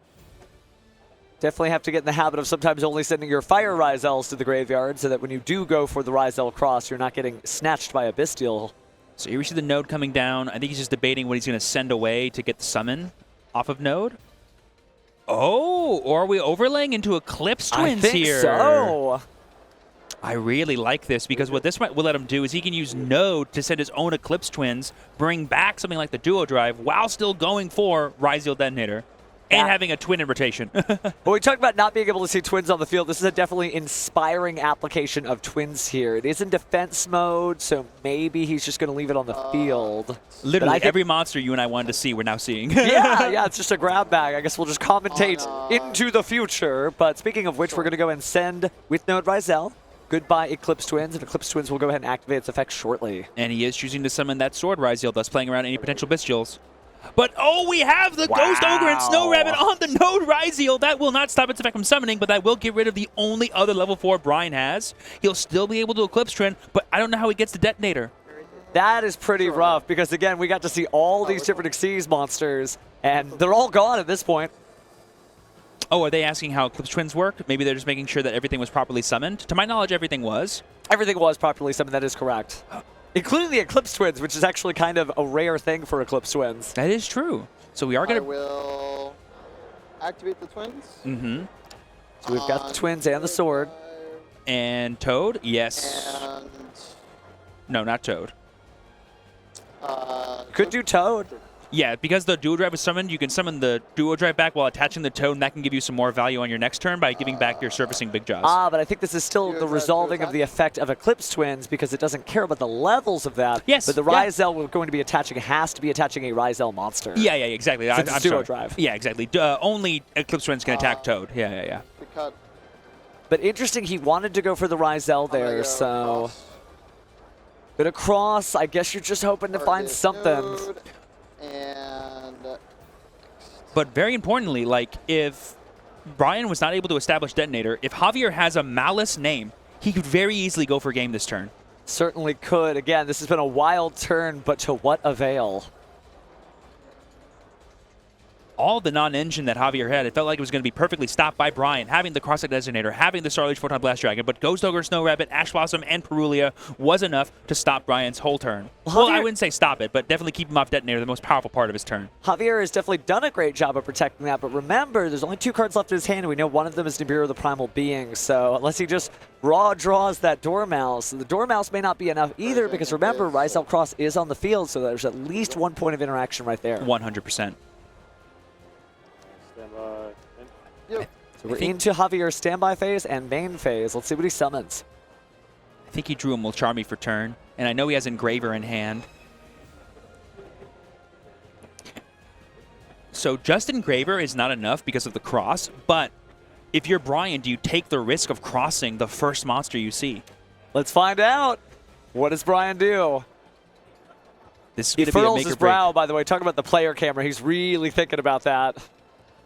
Definitely have to get in the habit of sometimes only sending your Fire Rizels to the graveyard so that when you do go for the Rizel cross, you're not getting snatched by a Bestial. So here we see the node coming down. I think he's just debating what he's going to send away to get the summon off of node. Oh, or are we overlaying into Eclipse Twins here? I think so. I really like this because what this will let him do is he can use Node to send his own Eclipse Twins, bring back something like the Duo Drive while still going for Ryzeal Detonator and having a twin in rotation. When we talk about not being able to see twins on the field, this is a definitely inspiring application of twins here. It is in defense mode, so maybe he's just going to leave it on the field. Literally every monster you and I wanted to see, we're now seeing. yeah, it's just a grab bag. I guess we'll just commentate into the future. But speaking of which, we're going to go and send with Node Rizel. Goodbye, Eclipse Twins, and Eclipse Twins will go ahead and activate its effect shortly. And he is choosing to summon that Sword Ryzeal, thus playing around any potential Bestials. But, oh, we have the Ghost Ogre and Snow Rabbit on the Node Ryzeal. That will not stop its effect from summoning, but that will get rid of the only other level 4 Bryan has. He'll still be able to Eclipse Twin, but I don't know how he gets the Detonator. That is pretty rough, because, again, we got to see all these different Xyz monsters, and they're all gone at this point. Oh, are they asking how Eclipse Twins work? Maybe they're just making sure that everything was properly summoned. To my knowledge, everything was. Everything was properly summoned, that is correct. Including the Eclipse Twins, which is actually kind of a rare thing for Eclipse Twins. That is true. So we are going to... I will activate the twins. Mm-hmm. So we've got the twins and the sword. And Toad? Yes. And No, not Toad. Could do Toad. Yeah, because the Duo Drive is summoned, you can summon the Duo Drive back while attaching the Toad, and that can give you some more value on your next turn by giving back your Surfacing Big Jaws. But I think this is still the resolving of the effect of Eclipse Twins because it doesn't care about the levels of that. Yes. But the Ryzel we're going to be attaching has to be attaching a Ryzel monster. Yeah, exactly. Since it's I'm Duo sorry. Drive. Yeah, exactly. Only Eclipse Twins can attack Toad. Yeah. to cut. But interesting, he wanted to go for the Ryzel there, so... Cross. Bit of cross, I guess you're just hoping to find Target something. node, and But very importantly, like, if Bryan was not able to establish Detonator, if Javier has a Malice name, he could very easily go for game this turn. Certainly could. Again, this has been a wild turn, but to what avail? All the non-engine that Javier had, it felt like it was going to be perfectly stopped by Bryan, having the Cross-Site Designator, having the Starlight Photon Blast Dragon, but Ghost Ogre, Snow Rabbit, Ash Blossom, and Perulia was enough to stop Bryan's whole turn. Well, I wouldn't say stop it, but definitely keep him off Detonator, the most powerful part of his turn. Javier has definitely done a great job of protecting that, but remember, there's only 2 cards left in his hand, and we know one of them is Nibiru the Primal Being, so unless he just raw draws that Dormouse, the Dormouse may not be enough either, because remember, Ryzel Cross is on the field, so there's at least 1 point of interaction right there. 100%. yep. So we're into Javier's standby phase and main phase. Let's see what he summons. I think he drew a Mulcharmy for turn, and I know he has Engraver in hand. So just Engraver is not enough because of the cross, but if you're Bryan, do you take the risk of crossing the first monster you see? Let's find out. What does Bryan do? This is He going to be a furrows make his or break. brow, by the way. Talk about the player camera. He's really thinking about that.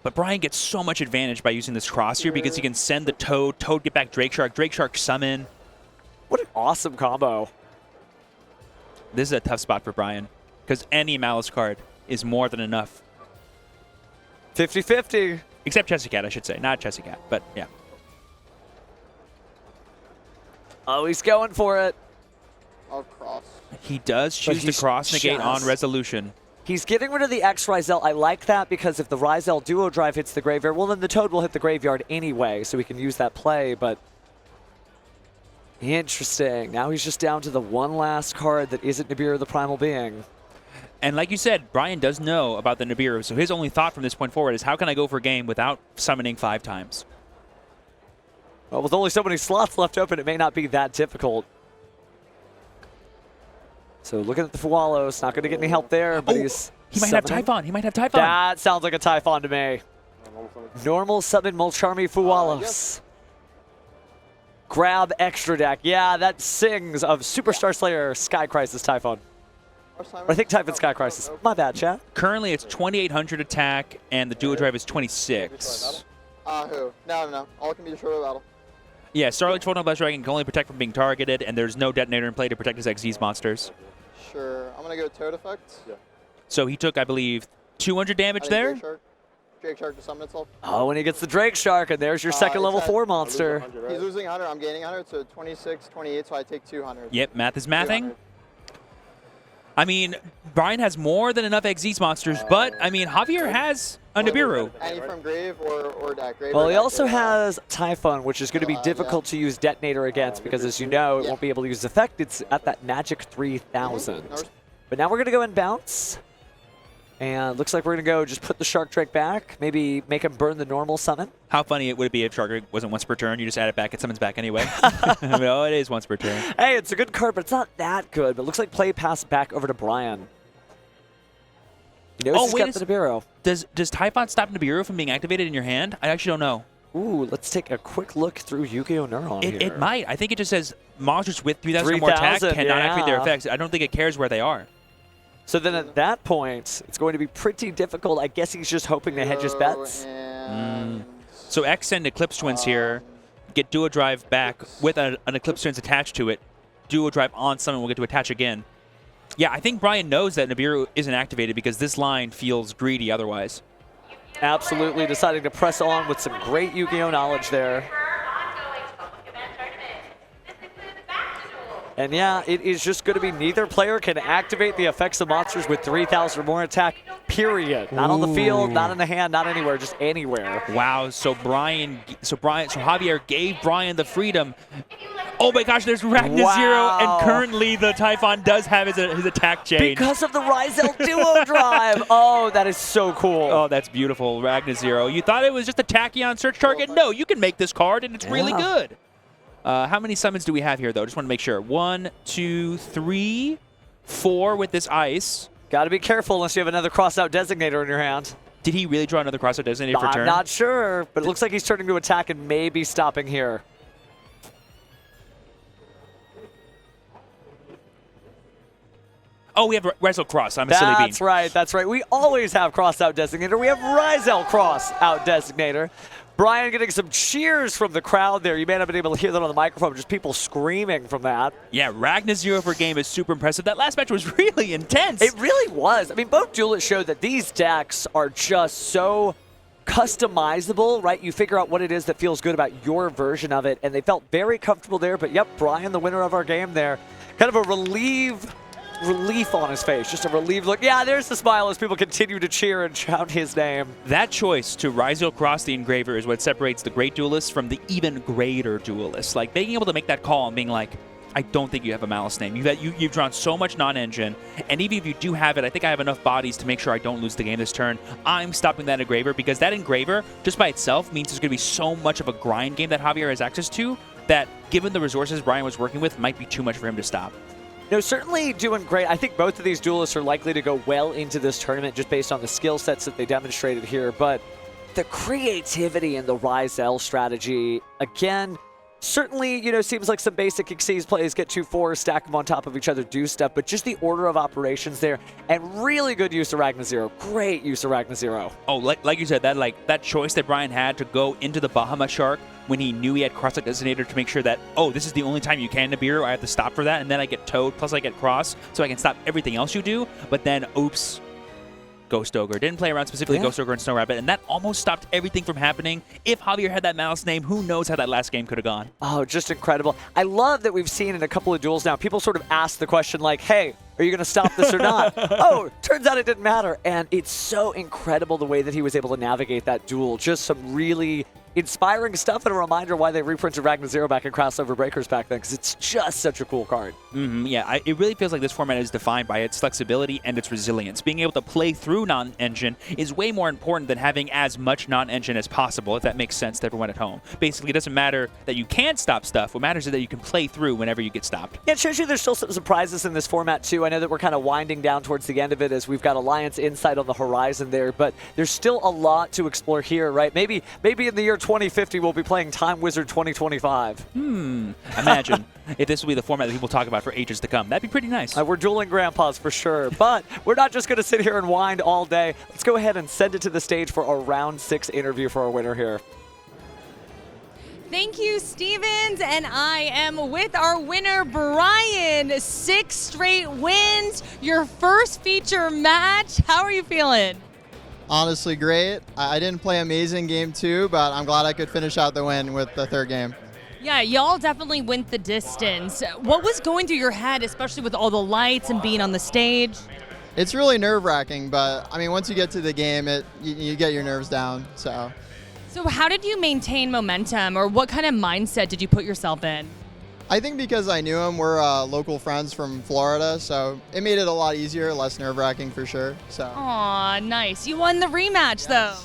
But Bryan gets so much advantage by using this cross here because he can send the Toad, Toad get back Drake Shark summon. What an awesome combo. This is a tough spot for Bryan because any Malice card is more than enough. 50-50. Except Chessy Cat, I should say. Not Chessy Cat, but yeah. Oh, he's going for it. I'll cross. He does choose to he's cross negate on just- resolution. He's getting rid of the X Ryzel. I like that because if the Ryzel Duo Drive hits the graveyard, well, then the Toad will hit the graveyard anyway, so we can use that play, but... Interesting. Now he's just down to the one last card that isn't Nibiru the Primal Being. And like you said, Bryan does know about the Nibiru, so his only thought from this point forward is how can I go for a game without summoning 5 times? Well, with only so many slots left open, it may not be that difficult. So looking at the Fuwalos, not going to get any help there, but he's He might have summoning. Typhon. He might have Typhon. That sounds like a Typhon to me. Normal summon Mulcharmy Fuwalos. Yes. Grab extra deck. Yeah, that sings of Superstar Slayer Sky Crisis Typhon. Or I think Typhon Sky Crisis. My bad, chat. Currently, it's 2,800 attack, and the Duo Drive is 26. Who? No. All can be destroyed by battle. Yeah, Starlight Photon Blast Dragon can only protect from being targeted, and there's no detonator in play to protect his XZ's monsters. Sure. I'm going to go Toad Effect. Yeah. So he took, I believe, 200 damage there. Drake Shark to summon itself. Oh, and he gets the Drake Shark, and there's your second level it's 4 at- monster. 100, right? He's losing 100. I'm gaining 100, so 26, 28, so I take 200. Yep, math is mathing. 200. I mean, Bryan has more than enough XZ's monsters, but, I mean, Javier has a Nibiru. Any from Grave or deck. Grave Well, or he deck, also yeah. has Typhon, which is going to be Yeah. difficult to use Detonator against because, as you know, it Yeah. won't be able to use effect. It's at that magic 3000. No res- But now we're going to go and bounce. And looks like we're going to go just put the Shark Drake back, maybe make him burn the normal summon. How funny it would be if Shark Drake wasn't once per turn. You just add it back, it summons back anyway. Oh, it is once per turn. Hey, it's a good card, but it's not that good. But it looks like play pass back over to Bryan. He knows Oh, he's wait got a the s- Nibiru. Does Typhon stop Nibiru from being activated in your hand? I actually don't know. Ooh, let's take a quick look through Yu-Gi-Oh! Neuron here. It might. I think it just says monsters with 3,000 or more attack 3,000, cannot activate their yeah. effects. I don't think it cares where they are. So then at that point, it's going to be pretty difficult. I guess he's just hoping to hedge his bets. And So X and Eclipse Twins here get Duo Drive back with an Eclipse Twins attached to it. Duo Drive on summon will get to attach again. Yeah, I think Bryan knows that Nibiru isn't activated because this line feels greedy otherwise. Absolutely deciding to press on with some great Yu-Gi-Oh! Knowledge there. And yeah, it is just going to be neither player can activate the effects of monsters with 3,000 or more attack, period. Not on the field, not in the hand, not anywhere, just anywhere. Wow, so Javier gave Bryan the freedom. Oh my gosh, there's Ragnar Wow. Zero, and currently the Typhon does have his attack chain. Because of the Ryzel Duo Drive. Oh, that is so cool. Oh, that's beautiful, Ragnar Zero. You thought it was just a Tachyon search target? No, you can make this card, and it's really Yeah. good. How many summons do we have here, though? Just want to make sure. 1, 2, 3, 4 with this ice. Got to be careful unless you have another cross-out designator in your hand. Did he really draw another crossout designated for I'm turn? not sure, but it looks like he's turning to attack and maybe stopping here. Oh, we have Ryzel Cross. I'm a silly bean. That's right, that's right. We always have cross-out designator. We have Ryzel cross-out designator. Bryan getting some cheers from the crowd there. You may not have been able to hear that on the microphone, just people screaming from that. Yeah, Ragnar Zero per game is super impressive. That last match was really intense. It really was. I mean, both duelists showed that these decks are just so customizable, right? You figure out what it is that feels good about your version of it, and they felt very comfortable there. But yep, Bryan, the winner of our game there. Kind of a relief on his face, just a relieved look. Yeah, there's the smile as people continue to cheer and shout his name. That choice to Ryzel Cross the Engraver is what separates the great duelists from the even greater duelists. Like, being able to make that call and being like, I don't think you have a Malice name. You've drawn so much non-engine, and even if you do have it, I think I have enough bodies to make sure I don't lose the game this turn. I'm stopping that Engraver because that Engraver, just by itself, means there's going to be so much of a grind game that Javier has access to that, given the resources Bryan was working with, might be too much for him to stop. No, certainly doing great. I think both of these duelists are likely to go well into this tournament just based on the skill sets that they demonstrated here. But the creativity and the Ryzel strategy, again, certainly, you know, seems like some basic Xyz plays, get 2/4, stack them on top of each other, do stuff. But just the order of operations there, and really good use of Ragnar Zero. Great use of Ragnar Zero. Oh, like you said, that choice that Bryan had to go into the Bahamut Shark when he knew he had Cross Designator to make sure that, oh, this is the only time you can Nibiru, I have to stop for that, and then I get Toad, plus I get Cross, so I can stop everything else you do, but then, oops, Ghost Ogre. Didn't play around specifically Ghost Ogre and Snow Rabbit, and that almost stopped everything from happening. If Javier had that Malice name, who knows how that last game could have gone. Oh, just incredible. I love that we've seen in a couple of duels now, people sort of ask the question like, hey, are you going to stop this or not? Oh, turns out it didn't matter. And it's so incredible the way that he was able to navigate that duel. Just some really inspiring stuff and a reminder why they reprinted Ragnar Zero back in Crossover Breakers back then, because it's just such a cool card. Yeah, it really feels like this format is defined by its flexibility and its resilience. Being able to play through non-engine is way more important than having as much non-engine as possible, if that makes sense to everyone at home. Basically, it doesn't matter that you can stop stuff. What matters is that you can play through whenever you get stopped. Yeah, it shows you there's still some surprises in this format, too. I know that we're kind of winding down towards the end of it as we've got Alliance Insight on the horizon there, but there's still a lot to explore here, right? Maybe in the year 2050, we'll be playing Time Wizard 2025. Imagine if this will be the format that people talk about for ages to come. That'd be pretty nice. We're dueling grandpas for sure, but we're not just going to sit here and wind all day. Let's go ahead and send it to the stage for our round 6 interview for our winner here. Thank you, Stevens. And I am with our winner, Bryan. 6 straight wins, your first feature match. How are you feeling? Honestly, great. I didn't play amazing game 2, but I'm glad I could finish out the win with the 3rd game. Yeah, y'all definitely went the distance. What was going through your head, especially with all the lights and being on the stage? It's really nerve-wracking, but I mean, once you get to the game, you get your nerves down. So how did you maintain momentum, or what kind of mindset did you put yourself in? I think because I knew him, we're local friends from Florida, so it made it a lot easier, less nerve-wracking for sure. So. Aw, nice. You won the rematch, though.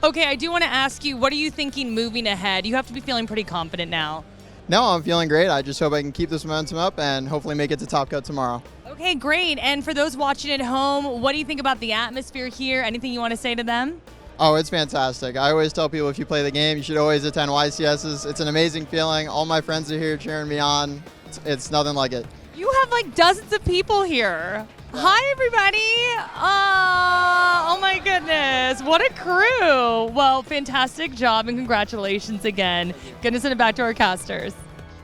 Okay, I do want to ask you, what are you thinking moving ahead? You have to be feeling pretty confident now. No, I'm feeling great. I just hope I can keep this momentum up and hopefully make it to Top Cut tomorrow. Okay, great. And for those watching at home, what do you think about the atmosphere here? Anything you want to say to them? Oh, it's fantastic. I always tell people if you play the game, you should always attend YCS's. It's an amazing feeling. All my friends are here cheering me on. It's nothing like it. You have like dozens of people here. Hi, everybody. Oh my goodness. What a crew. Well, fantastic job and congratulations again. Gonna send it back to our casters.